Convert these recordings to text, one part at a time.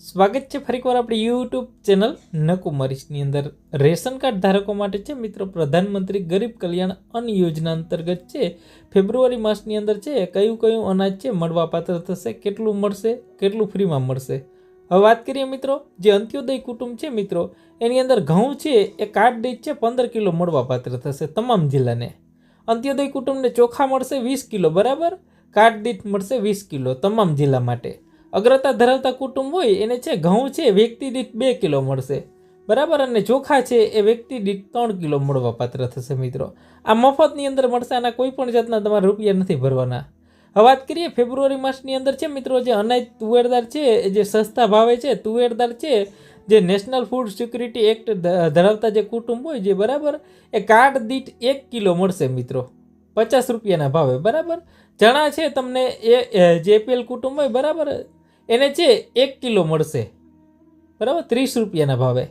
સ્વાગત છે ફરીકવાર આપણી યુટ્યુબ ચેનલ નકુમારીસની અંદર રેશન કાર્ડ ધારકો માટે છે મિત્રો પ્રધાનમંત્રી ગરીબ કલ્યાણ અન્ન યોજના અંતર્ગત છે ફેબ્રુઆરી માસની અંદર છે કયું અનાજ છે મળવાપાત્ર થશે, કેટલું મળશે, કેટલું ફ્રીમાં મળશે. હવે વાત કરીએ મિત્રો, જે અંત્યોદય કુટુંબ છે મિત્રો એની અંદર ઘઉં છે એ કાર્ડ દીઠ છે 15 કિલો મળવાપાત્ર થશે તમામ જિલ્લાને. અંત્યોદય કુટુંબને ચોખા મળશે 20 કિલો, બરાબર. કાર્ડ દીઠ મળશે 20 કિલો તમામ જિલ્લા માટે. અગ્રતા ધરાવતા કુટુંબ હોય એને છે ઘઉં છે વ્યક્તિ દીઠ 2 કિલો મળશે, બરાબર. અને ચોખા છે એ વ્યક્તિ દીઠ 3 કિલો મળવાપાત્ર થશે મિત્રો. આ મફતની અંદર મળશે, આના કોઈ પણ જાતના તમારે રૂપિયા નથી ભરવાના. હવે વાત કરીએ ફેબ્રુઆરી માસની અંદર છે મિત્રો જે અનાજ તુવેરદાર છે જે સસ્તા ભાવે છે તુવેરદાર છે જે નેશનલ ફૂડ સિક્યુરિટી એક્ટ ધરાવતા જે કુટુંબ હોય જે, બરાબર, એ કાર્ડ દીઠ 1 કિલો મળશે મિત્રો 50 રૂપિયાના ભાવે, બરાબર. ચણા છે તમને એ જેપીએલ કુટુંબ હોય, બરાબર, એને છે 1 કિલો મળશે, બરાબર, 30 રૂપિયાના ભાવે.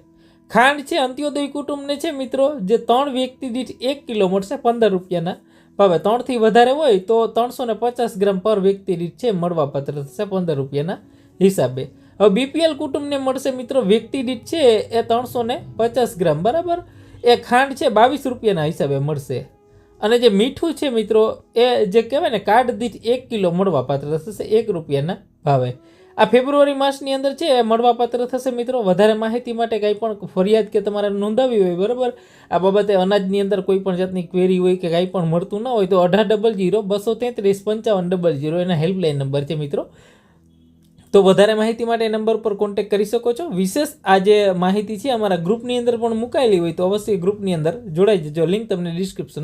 ખાંડ છે અંત્યોદય કુટુંબને છે મિત્રો જે 3 વ્યક્તિ દીઠ 1 કિલો મળશે 15 રૂપિયાના ભાવે. 3થી વધારે હોય તો 350 ગ્રામ પર વ્યક્તિ દીઠ છે મળવાપાત્ર થશે 15 રૂપિયાના હિસાબે. હવે બીપીએલ કુટુંબને મળશે મિત્રો વ્યક્તિ દીઠ છે એ 350 ગ્રામ, બરાબર, એ ખાંડ છે 22 રૂપિયાના હિસાબે મળશે. અને જે મીઠું છે મિત્રો એ જે કહેવાય ને કાર્ડ દીઠ 1 કિલો મળવાપાત્ર થશે 1 રૂપિયાના ભાવે. આ ફેબ્રુઆરી માસની અંદર છે એ મળવાપાત્ર થશે મિત્રો. વધારે માહિતી માટે કંઈ પણ ફરિયાદ કે તમારે નોંધાવી હોય, બરાબર, આ બાબતે અનાજની અંદર કોઈ પણ જાતની ક્વેરી હોય કે કંઈ પણ મળતું ન હોય તો 1800 233 5500 એના હેલ્પલાઇન નંબર છે મિત્રો. તો વધારે માહિતી માટે એ નંબર પર કોન્ટેક્ટ કરી શકો છો. વિશેષ આ જે માહિતી છે અમારા ગ્રુપની અંદર પણ મુકાયેલી હોય તો અવશ્ય ગ્રુપની અંદર જોડાઈ જજો. લિંક તમને ડિસ્ક્રિપ્શન